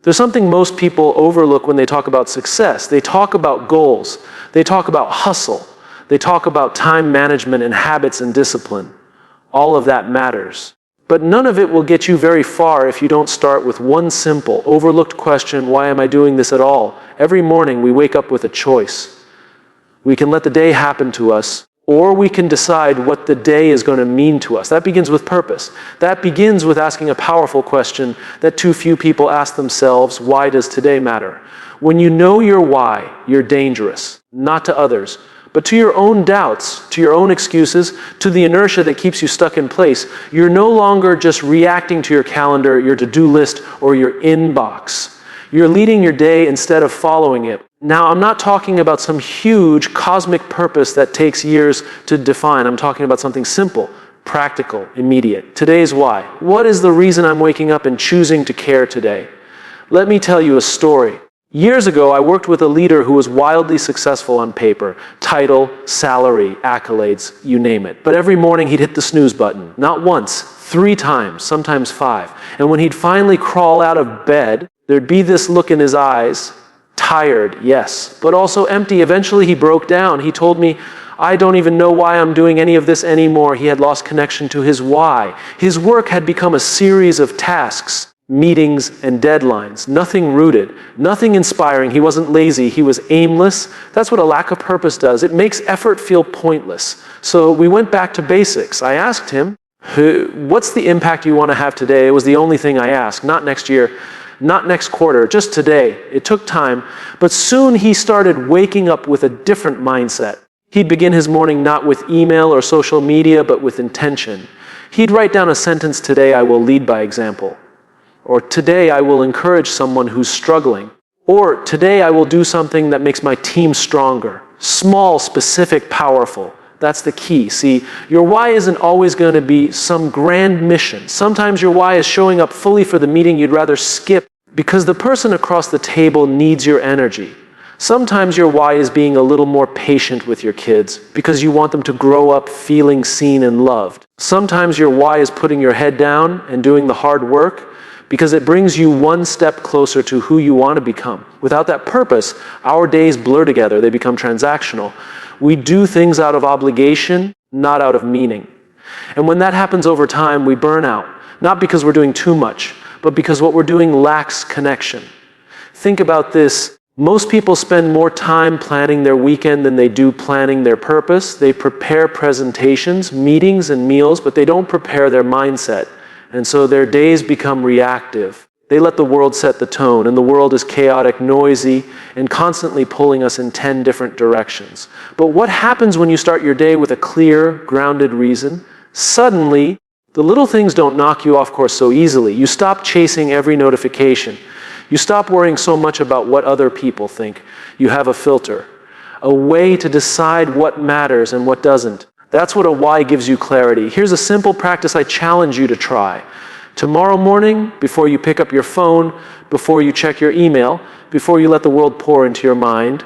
There's something most people overlook when they talk about success. They talk about goals. They talk about hustle. They talk about time management and habits and discipline. All of that matters. But none of it will get you very far if you don't start with one simple, overlooked question: why am I doing this at all? Every morning we wake up with a choice. We can let the day happen to us, or we can decide what the day is going to mean to us. That begins with purpose. That begins with asking a powerful question that too few people ask themselves: why does today matter? When you know your why, you're dangerous, not to others, but to your own doubts, to your own excuses, to the inertia that keeps you stuck in place. You're no longer just reacting to your calendar, your to-do list, or your inbox. You're leading your day instead of following it. Now, I'm not talking about some huge cosmic purpose that takes years to define. I'm talking about something simple, practical, immediate. Today's why. What is the reason I'm waking up and choosing to care today? Let me tell you a story. Years ago, I worked with a leader who was wildly successful on paper. Title, salary, accolades, you name it. But every morning he'd hit the snooze button. Not once, 3 times, sometimes 5. And when he'd finally crawl out of bed, there'd be this look in his eyes. Tired, yes, but also empty. Eventually he broke down. He told me, I don't even know why I'm doing any of this anymore. He had lost connection to his why. His work had become a series of tasks, meetings and deadlines. Nothing rooted, nothing inspiring. He wasn't lazy. He was aimless. That's what a lack of purpose does. It makes effort feel pointless. So we went back to basics. I asked him, what's the impact you want to have today? It was the only thing I asked. Not next year, not next quarter, just today. It took time, but soon he started waking up with a different mindset. He'd begin his morning not with email or social media, but with intention. He'd write down a sentence: today I will lead by example. Or today I will encourage someone who's struggling. Or today I will do something that makes my team stronger. Small, specific, powerful. That's the key. See, your why isn't always going to be some grand mission. Sometimes your why is showing up fully for the meeting you'd rather skip because the person across the table needs your energy. Sometimes your why is being a little more patient with your kids because you want them to grow up feeling seen and loved. Sometimes your why is putting your head down and doing the hard work because it brings you one step closer to who you want to become. Without that purpose, our days blur together. They become transactional. We do things out of obligation, not out of meaning. And when that happens over time, we burn out. Not because we're doing too much, but because what we're doing lacks connection. Think about this. Most people spend more time planning their weekend than they do planning their purpose. They prepare presentations, meetings, and meals, but they don't prepare their mindset. And so their days become reactive. They let the world set the tone, and the world is chaotic, noisy, and constantly pulling us in 10 different directions. But what happens when you start your day with a clear, grounded reason? Suddenly, the little things don't knock you off course so easily. You stop chasing every notification. You stop worrying so much about what other people think. You have a filter, a way to decide what matters and what doesn't. That's what a why gives you clarity. Here's a simple practice I challenge you to try. Tomorrow morning, before you pick up your phone, before you check your email, before you let the world pour into your mind,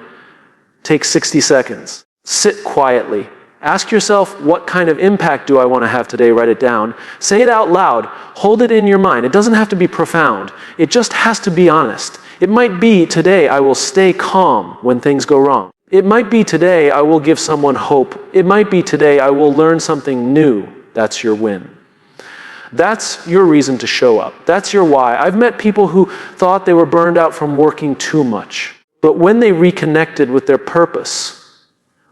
take 60 seconds. Sit quietly. Ask yourself, what kind of impact do I want to have today? Write it down. Say it out loud. Hold it in your mind. It doesn't have to be profound. It just has to be honest. It might be, today I will stay calm when things go wrong. It might be, today I will give someone hope. It might be, today I will learn something new. That's your win. That's your reason to show up. That's your why. I've met people who thought they were burned out from working too much. But when they reconnected with their purpose,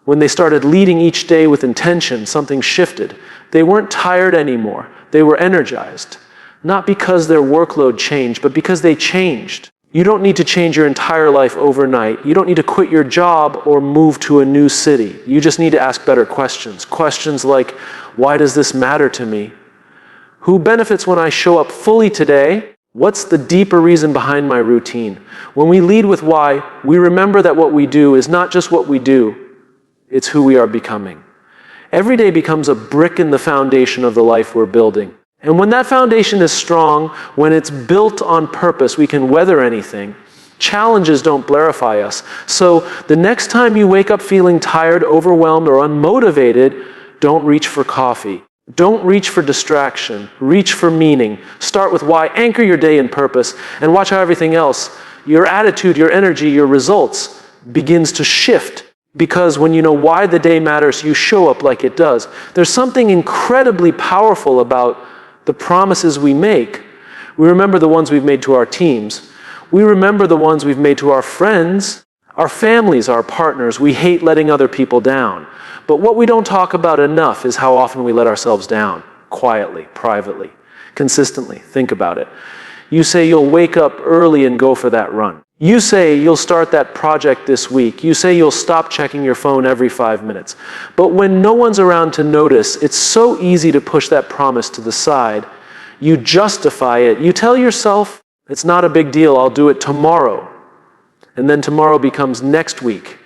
when they started leading each day with intention, something shifted. They weren't tired anymore. They were energized. Not because their workload changed, but because they changed. You don't need to change your entire life overnight. You don't need to quit your job or move to a new city. You just need to ask better questions. Questions like, why does this matter to me? Who benefits when I show up fully today? What's the deeper reason behind my routine? When we lead with why, we remember that what we do is not just what we do, it's who we are becoming. Every day becomes a brick in the foundation of the life we're building. And when that foundation is strong, when it's built on purpose, we can weather anything. Challenges don't blarify us. So the next time you wake up feeling tired, overwhelmed, or unmotivated, don't reach for coffee. Don't reach for distraction. Reach for meaning. Start with why. Anchor your day in purpose. And watch how everything else, your attitude, your energy, your results, begins to shift. Because when you know why the day matters, you show up like it does. There's something incredibly powerful about the promises we make. We remember the ones we've made to our teams. We remember the ones we've made to our friends, our families, our partners. We hate letting other people down. But what we don't talk about enough is how often we let ourselves down, quietly, privately, consistently. Think about it. You say you'll wake up early and go for that run. You say you'll start that project this week. You say you'll stop checking your phone every 5 minutes. But when no one's around to notice, it's so easy to push that promise to the side. You justify it. You tell yourself, it's not a big deal, I'll do it tomorrow. And then tomorrow becomes next week.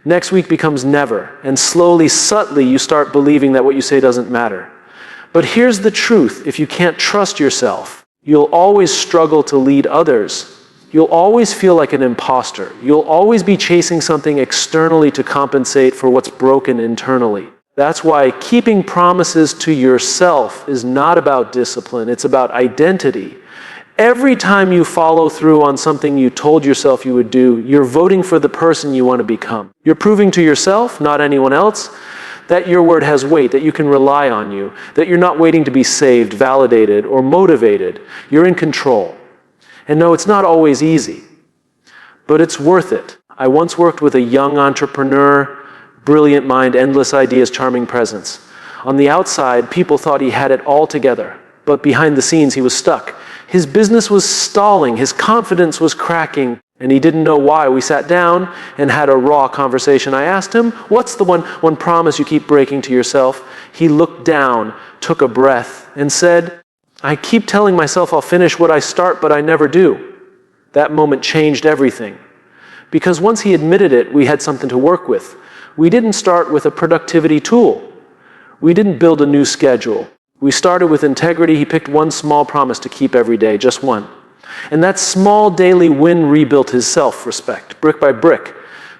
Next week becomes never. And slowly, subtly, you start believing that what you say doesn't matter. But here's the truth. If you can't trust yourself, you'll always struggle to lead others. You'll always feel like an imposter. You'll always be chasing something externally to compensate for what's broken internally. That's why keeping promises to yourself is not about discipline. It's about identity. Every time you follow through on something you told yourself you would do, you're voting for the person you want to become. You're proving to yourself, not anyone else, that your word has weight, that you can rely on you, that you're not waiting to be saved, validated, or motivated. You're in control. And no, it's not always easy, but it's worth it. I once worked with a young entrepreneur, brilliant mind, endless ideas, charming presence. On the outside, people thought he had it all together, but behind the scenes, he was stuck. His business was stalling, his confidence was cracking, and he didn't know why. We sat down and had a raw conversation. I asked him, what's the one promise you keep breaking to yourself? He looked down, took a breath, and said, I keep telling myself I'll finish what I start, but I never do. That moment changed everything. Because once he admitted it, we had something to work with. We didn't start with a productivity tool. We didn't build a new schedule. We started with integrity. He picked one small promise to keep every day, just one. And that small daily win rebuilt his self-respect, brick by brick.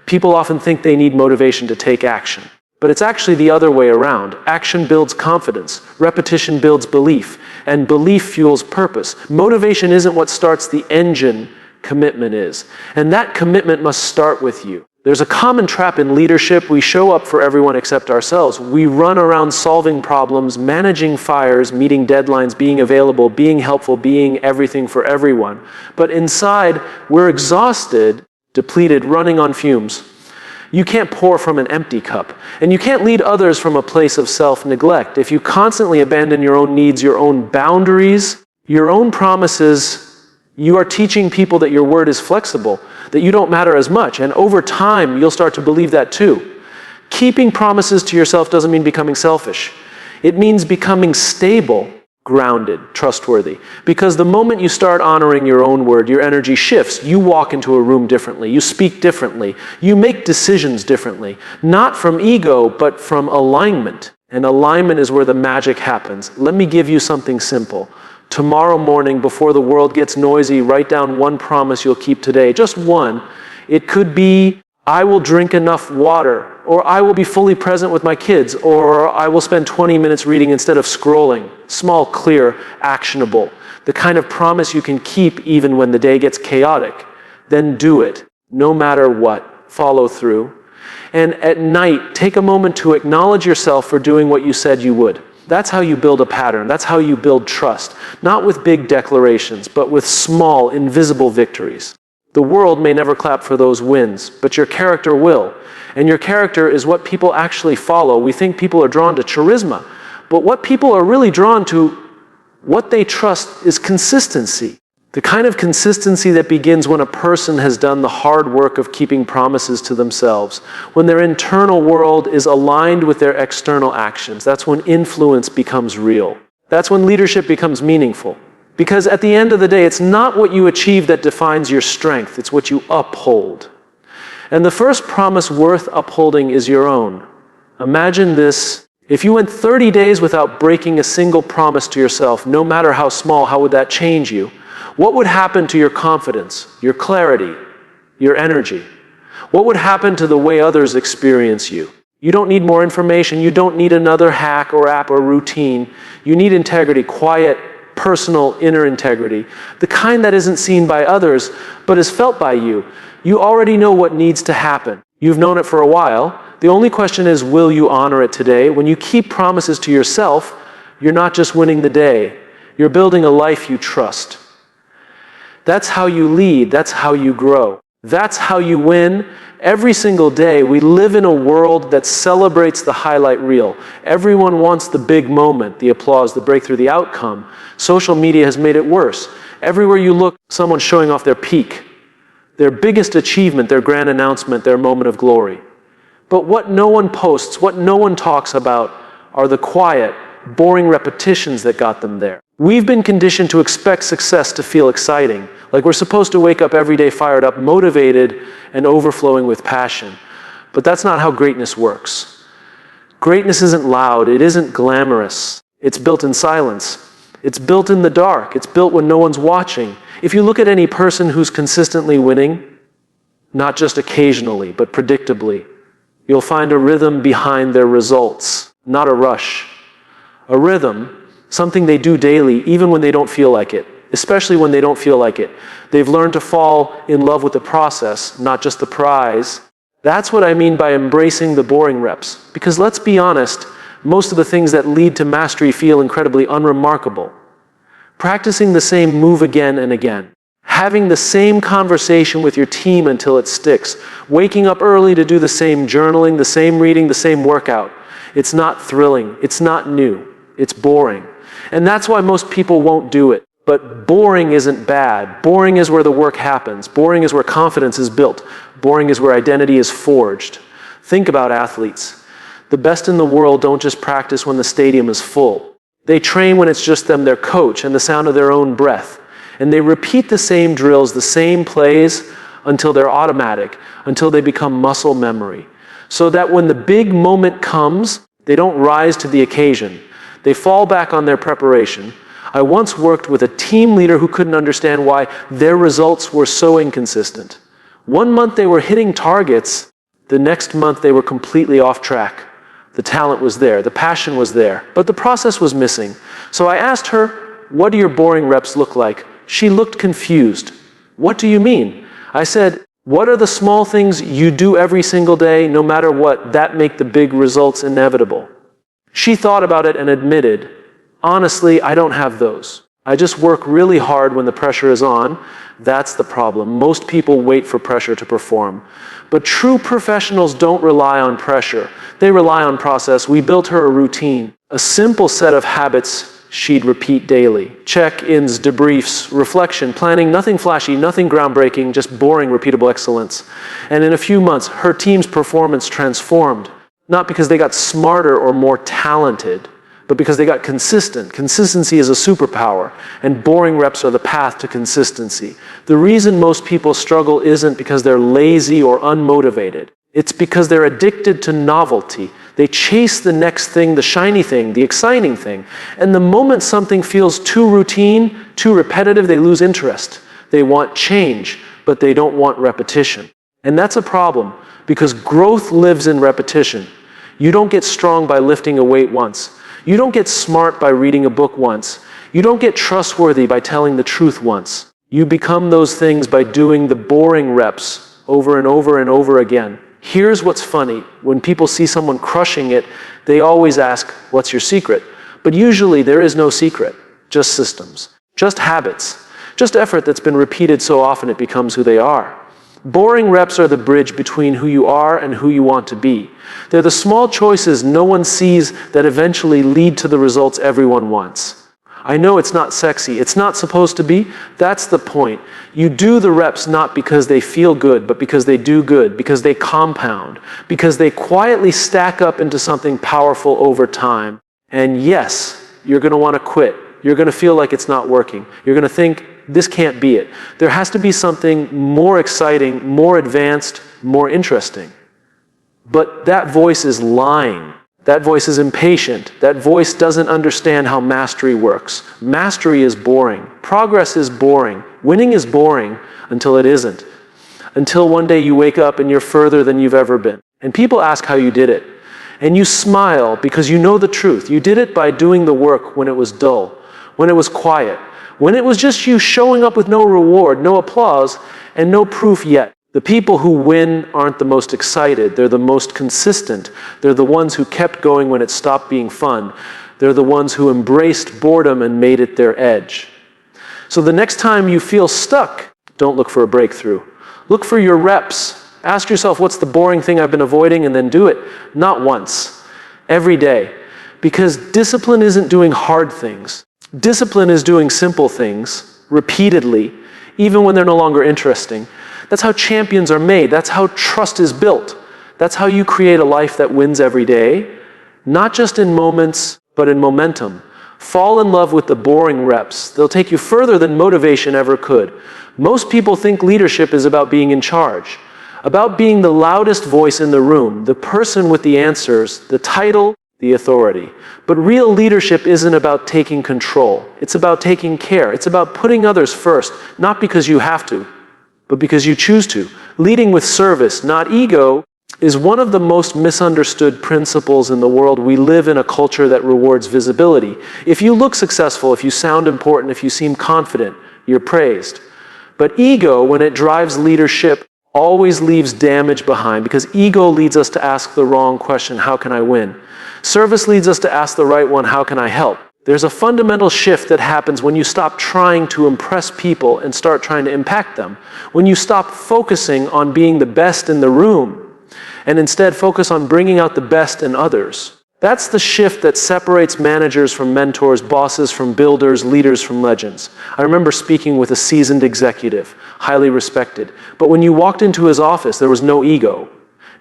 People often think they need motivation to take action. But it's actually the other way around. Action builds confidence. Repetition builds belief. And belief fuels purpose. Motivation isn't what starts the engine. Commitment is. And that commitment must start with you. There's a common trap in leadership. We show up for everyone except ourselves. We run around solving problems, managing fires, meeting deadlines, being available, being helpful, being everything for everyone. But inside, we're exhausted, depleted, running on fumes. You can't pour from an empty cup. And you can't lead others from a place of self-neglect. If you constantly abandon your own needs, your own boundaries, your own promises, you are teaching people that your word is flexible, that you don't matter as much. And over time, you'll start to believe that too. Keeping promises to yourself doesn't mean becoming selfish. It means becoming stable, grounded, trustworthy. Because the moment you start honoring your own word, your energy shifts. You walk into a room differently. You speak differently. You make decisions differently. Not from ego, but from alignment. And alignment is where the magic happens. Let me give you something simple. Tomorrow morning, before the world gets noisy, write down one promise you'll keep today. Just one. It could be, I will drink enough water, or I will be fully present with my kids, or I will spend 20 minutes reading instead of scrolling. Small, clear, actionable. The kind of promise you can keep even when the day gets chaotic. Then do it, no matter what. Follow through. And at night, take a moment to acknowledge yourself for doing what you said you would. That's how you build a pattern. That's how you build trust. Not with big declarations, but with small, invisible victories. The world may never clap for those wins, but your character will. And your character is what people actually follow. We think people are drawn to charisma, but what people are really drawn to, what they trust, is consistency. The kind of consistency that begins when a person has done the hard work of keeping promises to themselves, when their internal world is aligned with their external actions. That's when influence becomes real. That's when leadership becomes meaningful. Because at the end of the day, it's not what you achieve that defines your strength, it's what you uphold. And the first promise worth upholding is your own. Imagine this. If you went 30 days without breaking a single promise to yourself, no matter how small, how would that change you? What would happen to your confidence, your clarity, your energy? What would happen to the way others experience you? You don't need more information. You don't need another hack or app or routine. You need integrity, quiet, personal, inner integrity. The kind that isn't seen by others, but is felt by you. You already know what needs to happen. You've known it for a while. The only question is, will you honor it today? When you keep promises to yourself, you're not just winning the day. You're building a life you trust. That's how you lead. That's how you grow. That's how you win. Every single day, we live in a world that celebrates the highlight reel. Everyone wants the big moment, the applause, the breakthrough, the outcome. Social media has made it worse. Everywhere you look, someone's showing off their peak, their biggest achievement, their grand announcement, their moment of glory. But what no one posts, what no one talks about, are the quiet, boring repetitions that got them there. We've been conditioned to expect success to feel exciting, like we're supposed to wake up every day fired up, motivated, and overflowing with passion. But that's not how greatness works. Greatness isn't loud, it isn't glamorous. It's built in silence. It's built in the dark. It's built when no one's watching. If you look at any person who's consistently winning, not just occasionally, but predictably, you'll find a rhythm behind their results, not a rush. A rhythm, something they do daily, even when they don't feel like it, especially when they don't feel like it. They've learned to fall in love with the process, not just the prize. That's what I mean by embracing the boring reps. Because let's be honest, most of the things that lead to mastery feel incredibly unremarkable. Practicing the same move again and again. Having the same conversation with your team until it sticks. Waking up early to do the same journaling, the same reading, the same workout. It's not thrilling. It's not new. It's boring. And that's why most people won't do it. But boring isn't bad. Boring is where the work happens. Boring is where confidence is built. Boring is where identity is forged. Think about athletes. The best in the world don't just practice when the stadium is full. They train when it's just them, their coach, and the sound of their own breath. And they repeat the same drills, the same plays, until they're automatic, until they become muscle memory. So that when the big moment comes, they don't rise to the occasion. They fall back on their preparation. I once worked with a team leader who couldn't understand why their results were so inconsistent. One month they were hitting targets, the next month they were completely off track. The talent was there, the passion was there, but the process was missing. So I asked her, what do your boring reps look like? She looked confused. What do you mean? I said, what are the small things you do every single day, no matter what, that make the big results inevitable? She thought about it and admitted, honestly, I don't have those. I just work really hard when the pressure is on. That's the problem. Most people wait for pressure to perform. But true professionals don't rely on pressure. They rely on process. We built her a routine, a simple set of habits she'd repeat daily. Check-ins, debriefs, reflection, planning, nothing flashy, nothing groundbreaking, just boring, repeatable excellence. And in a few months, her team's performance transformed. Not because they got smarter or more talented, but because they got consistent. Consistency is a superpower, and boring reps are the path to consistency. The reason most people struggle isn't because they're lazy or unmotivated. It's because they're addicted to novelty. They chase the next thing, the shiny thing, the exciting thing. And the moment something feels too routine, too repetitive, they lose interest. They want change, but they don't want repetition. And that's a problem, because growth lives in repetition. You don't get strong by lifting a weight once. You don't get smart by reading a book once. You don't get trustworthy by telling the truth once. You become those things by doing the boring reps over and over and over again. Here's what's funny. When people see someone crushing it, they always ask, what's your secret? But usually there is no secret, just systems, just habits, just effort that's been repeated so often it becomes who they are. Boring reps are the bridge between who you are and who you want to be. They're the small choices no one sees that eventually lead to the results everyone wants. I know it's not sexy. It's not supposed to be. That's the point. You do the reps not because they feel good, but because they do good, because they compound, because they quietly stack up into something powerful over time. And yes, you're going to want to quit. You're going to feel like it's not working. You're going to think, this can't be it. There has to be something more exciting, more advanced, more interesting. But that voice is lying. That voice is impatient. That voice doesn't understand how mastery works. Mastery is boring. Progress is boring. Winning is boring until it isn't. Until one day you wake up and you're further than you've ever been. And people ask how you did it. And you smile because you know the truth. You did it by doing the work when it was dull, when it was quiet, when it was just you showing up with no reward, no applause, and no proof yet. The people who win aren't the most excited. They're the most consistent. They're the ones who kept going when it stopped being fun. They're the ones who embraced boredom and made it their edge. So the next time you feel stuck, don't look for a breakthrough. Look for your reps. Ask yourself, what's the boring thing I've been avoiding, and then do it. Not once, every day. Because discipline isn't doing hard things. Discipline is doing simple things repeatedly, even when they're no longer interesting. That's how champions are made. That's how trust is built. That's how you create a life that wins every day, not just in moments, but in momentum. Fall in love with the boring reps. They'll take you further than motivation ever could. Most people think leadership is about being in charge, about being the loudest voice in the room, the person with the answers, the title, the authority. But real leadership isn't about taking control. It's about taking care. It's about putting others first, not because you have to, but because you choose to. Leading with service, not ego, is one of the most misunderstood principles in the world. We live in a culture that rewards visibility. If you look successful, if you sound important, if you seem confident, you're praised. But ego, when it drives leadership, always leaves damage behind, because ego leads us to ask the wrong question, how can I win? Service leads us to ask the right one, how can I help? There's a fundamental shift that happens when you stop trying to impress people and start trying to impact them. When you stop focusing on being the best in the room and instead focus on bringing out the best in others. That's the shift that separates managers from mentors, bosses from builders, leaders from legends. I remember speaking with a seasoned executive, highly respected. But when you walked into his office, there was no ego,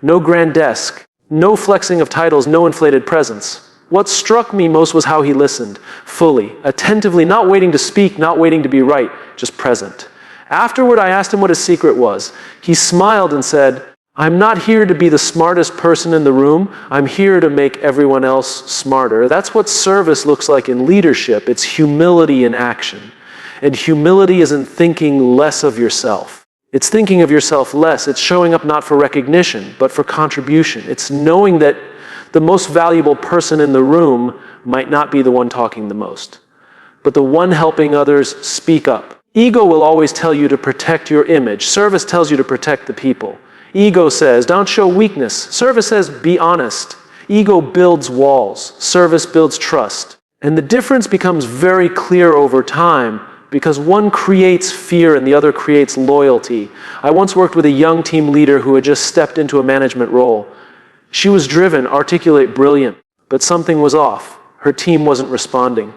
no grand desk, no flexing of titles, no inflated presence. What struck me most was how he listened, fully, attentively, not waiting to speak, not waiting to be right, just present. Afterward, I asked him what his secret was. He smiled and said, I'm not here to be the smartest person in the room. I'm here to make everyone else smarter. That's what service looks like in leadership. It's humility in action. And humility isn't thinking less of yourself. It's thinking of yourself less. It's showing up not for recognition, but for contribution. It's knowing that the most valuable person in the room might not be the one talking the most, but the one helping others speak up. Ego will always tell you to protect your image. Service tells you to protect the people. Ego says, don't show weakness. Service says, be honest. Ego builds walls. Service builds trust. And the difference becomes very clear over time because one creates fear and the other creates loyalty. I once worked with a young team leader who had just stepped into a management role. She was driven, articulate, brilliant, but something was off. Her team wasn't responding.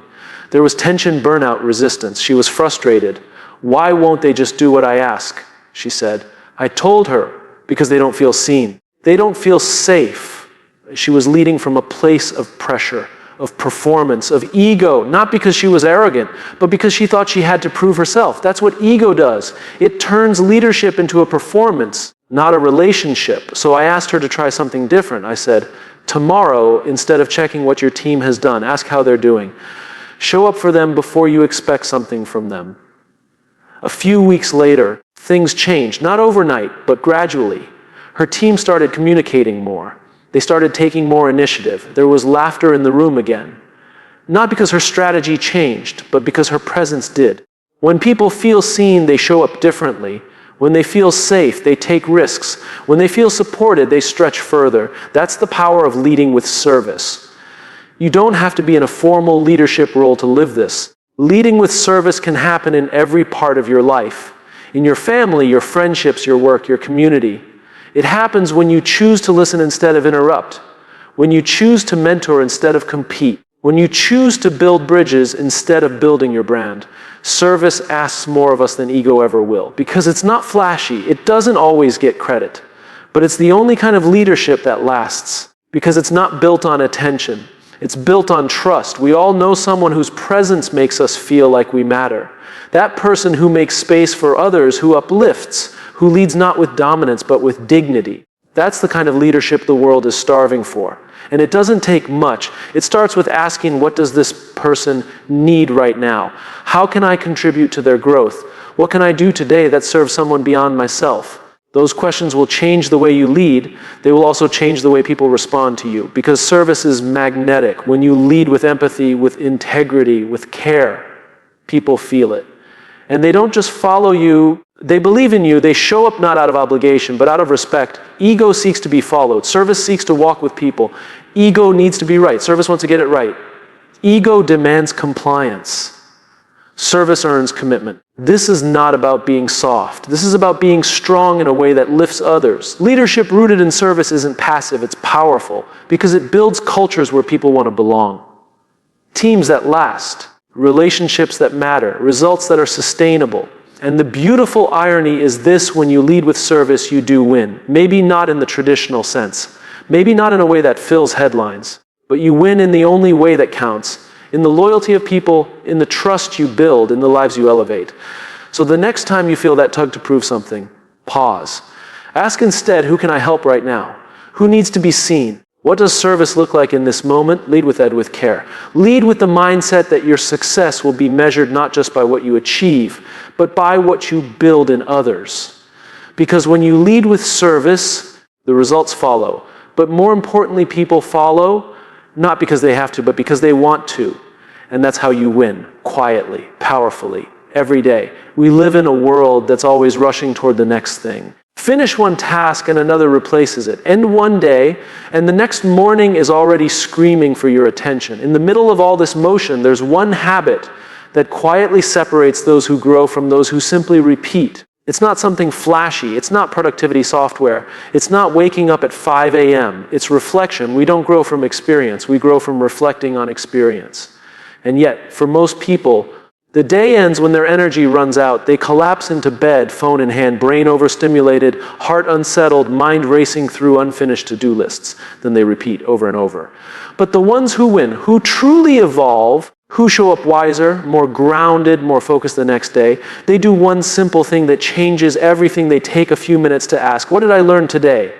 There was tension, burnout, resistance. She was frustrated. Why won't they just do what I ask? She said. I told her, because they don't feel seen. They don't feel safe. She was leading from a place of pressure, of performance, of ego, not because she was arrogant, but because she thought she had to prove herself. That's what ego does. It turns leadership into a performance, not a relationship. So I asked her to try something different. I said, tomorrow, instead of checking what your team has done, ask how they're doing. Show up for them before you expect something from them. A few weeks later, things changed, not overnight, but gradually. Her team started communicating more. They started taking more initiative. There was laughter in the room again. Not because her strategy changed, but because her presence did. When people feel seen, they show up differently. When they feel safe, they take risks. When they feel supported, they stretch further. That's the power of leading with service. You don't have to be in a formal leadership role to live this. Leading with service can happen in every part of your life. In your family, your friendships, your work, your community. It happens when you choose to listen instead of interrupt. When you choose to mentor instead of compete. When you choose to build bridges instead of building your brand. Service asks more of us than ego ever will. Because it's not flashy. It doesn't always get credit. But it's the only kind of leadership that lasts. Because it's not built on attention. It's built on trust. We all know someone whose presence makes us feel like we matter. That person who makes space for others, who uplifts, who leads not with dominance but with dignity. That's the kind of leadership the world is starving for. And it doesn't take much. It starts with asking, what does this person need right now? How can I contribute to their growth? What can I do today that serves someone beyond myself? Those questions will change the way you lead. They will also change the way people respond to you, because service is magnetic. When you lead with empathy, with integrity, with care, people feel it. And they don't just follow you, they believe in you. They show up not out of obligation, but out of respect. Ego seeks to be followed. Service seeks to walk with people. Ego needs to be right. Service wants to get it right. Ego demands compliance. Service earns commitment. This is not about being soft. This is about being strong in a way that lifts others. Leadership rooted in service isn't passive, it's powerful, because it builds cultures where people want to belong. Teams that last, relationships that matter, results that are sustainable. And the beautiful irony is this: when you lead with service, you do win. Maybe not in the traditional sense. Maybe not in a way that fills headlines. But you win in the only way that counts. In the loyalty of people, in the trust you build, in the lives you elevate. So the next time you feel that tug to prove something, pause. Ask instead, who can I help right now? Who needs to be seen? What does service look like in this moment? Lead with care. Lead with the mindset that your success will be measured not just by what you achieve, but by what you build in others. Because when you lead with service, the results follow. But more importantly, people follow, not because they have to, but because they want to. And that's how you win, quietly, powerfully, every day. We live in a world that's always rushing toward the next thing. Finish one task and another replaces it. End one day, and the next morning is already screaming for your attention. In the middle of all this motion, there's one habit that quietly separates those who grow from those who simply repeat. It's not something flashy. It's not productivity software. It's not waking up at 5 a.m. It's reflection. We don't grow from experience. We grow from reflecting on experience. And yet, for most people, the day ends when their energy runs out. They collapse into bed, phone in hand, brain overstimulated, heart unsettled, mind racing through unfinished to-do lists. Then they repeat over and over. But the ones who win, who truly evolve, who show up wiser, more grounded, more focused the next day, they do one simple thing that changes everything. They take a few minutes to ask, what did I learn today?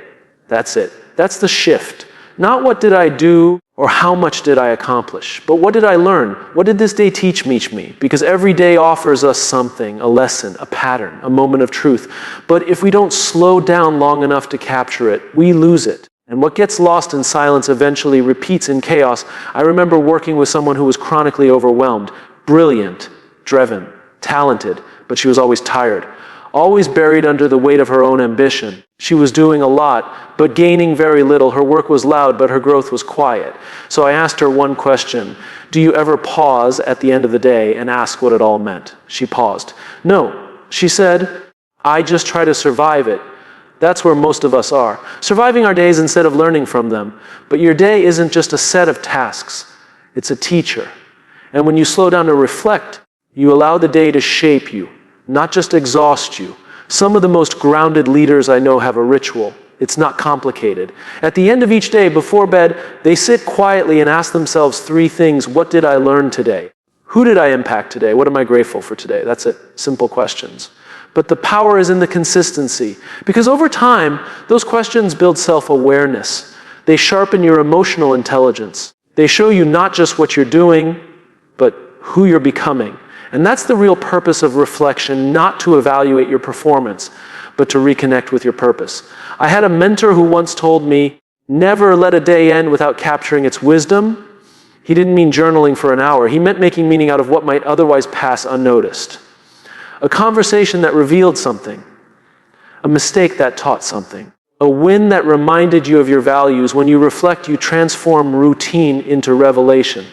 That's it. That's the shift. Not what did I do or how much did I accomplish, but what did I learn? What did this day teach me? Because every day offers us something, a lesson, a pattern, a moment of truth. But if we don't slow down long enough to capture it, we lose it. And what gets lost in silence eventually repeats in chaos. I remember working with someone who was chronically overwhelmed, brilliant, driven, talented, but she was always tired, always buried under the weight of her own ambition. She was doing a lot, but gaining very little. Her work was loud, but her growth was quiet. So I asked her one question: do you ever pause at the end of the day and ask what it all meant? She paused. No, she said, I just try to survive it. That's where most of us are. Surviving our days instead of learning from them. But your day isn't just a set of tasks. It's a teacher. And when you slow down to reflect, you allow the day to shape you, not just exhaust you. Some of the most grounded leaders I know have a ritual. It's not complicated. At the end of each day, before bed, they sit quietly and ask themselves 3 things. What did I learn today? Who did I impact today? What am I grateful for today? That's it. Simple questions. But the power is in the consistency. Because over time, those questions build self-awareness. They sharpen your emotional intelligence. They show you not just what you're doing, but who you're becoming. And that's the real purpose of reflection, not to evaluate your performance, but to reconnect with your purpose. I had a mentor who once told me, never let a day end without capturing its wisdom. He didn't mean journaling for an hour. He meant making meaning out of what might otherwise pass unnoticed. A conversation that revealed something, a mistake that taught something, a win that reminded you of your values. When you reflect, you transform routine into revelation.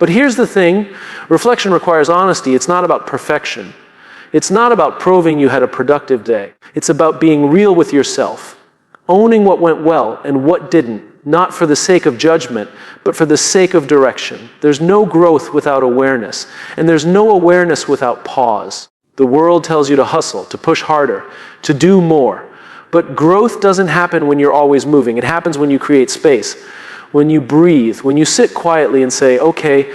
But here's the thing, reflection requires honesty. It's not about perfection. It's not about proving you had a productive day. It's about being real with yourself, owning what went well and what didn't, not for the sake of judgment, but for the sake of direction. There's no growth without awareness, and there's no awareness without pause. The world tells you to hustle, to push harder, to do more. But growth doesn't happen when you're always moving. It happens when you create space, when you breathe, when you sit quietly and say, okay,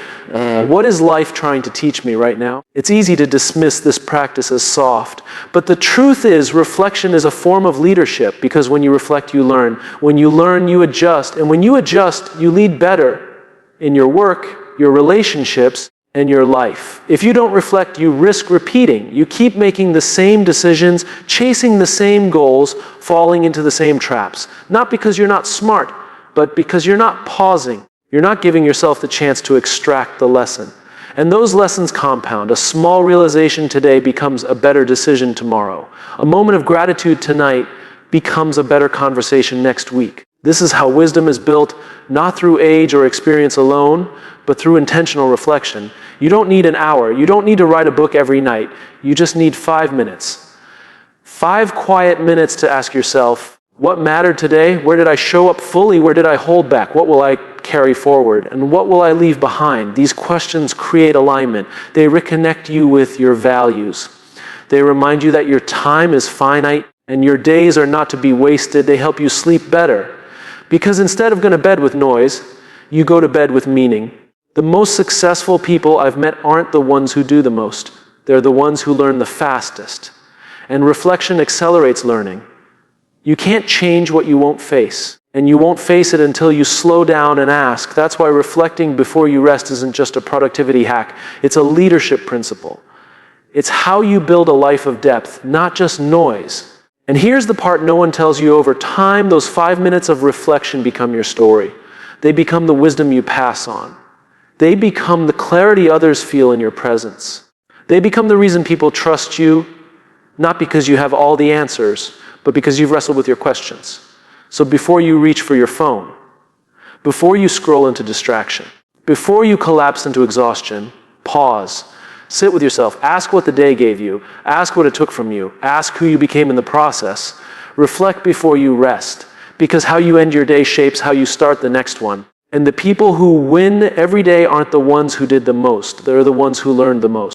what is life trying to teach me right now? It's easy to dismiss this practice as soft, but the truth is reflection is a form of leadership, because when you reflect, you learn. When you learn, you adjust. And when you adjust, you lead better in your work, your relationships, and your life. If you don't reflect, you risk repeating. You keep making the same decisions, chasing the same goals, falling into the same traps. Not because you're not smart, but because you're not pausing. You're not giving yourself the chance to extract the lesson. And those lessons compound. A small realization today becomes a better decision tomorrow. A moment of gratitude tonight becomes a better conversation next week. This is how wisdom is built, not through age or experience alone, but through intentional reflection. You don't need an hour. You don't need to write a book every night. You just need 5 minutes. 5 quiet minutes to ask yourself, what mattered today? Where did I show up fully? Where did I hold back? What will I carry forward? And what will I leave behind? These questions create alignment. They reconnect you with your values. They remind you that your time is finite and your days are not to be wasted. They help you sleep better. Because instead of going to bed with noise, you go to bed with meaning. The most successful people I've met aren't the ones who do the most. They're the ones who learn the fastest. And reflection accelerates learning. You can't change what you won't face. And you won't face it until you slow down and ask. That's why reflecting before you rest isn't just a productivity hack. It's a leadership principle. It's how you build a life of depth, not just noise. And here's the part no one tells you. Over time, those 5 minutes of reflection become your story. They become the wisdom you pass on. They become the clarity others feel in your presence. They become the reason people trust you, not because you have all the answers, but because you've wrestled with your questions. So before you reach for your phone, before you scroll into distraction, before you collapse into exhaustion, pause. Sit with yourself. Ask what the day gave you. Ask what it took from you. Ask who you became in the process. Reflect before you rest, because how you end your day shapes how you start the next one. And the people who win every day aren't the ones who did the most. They're the ones who learned the most.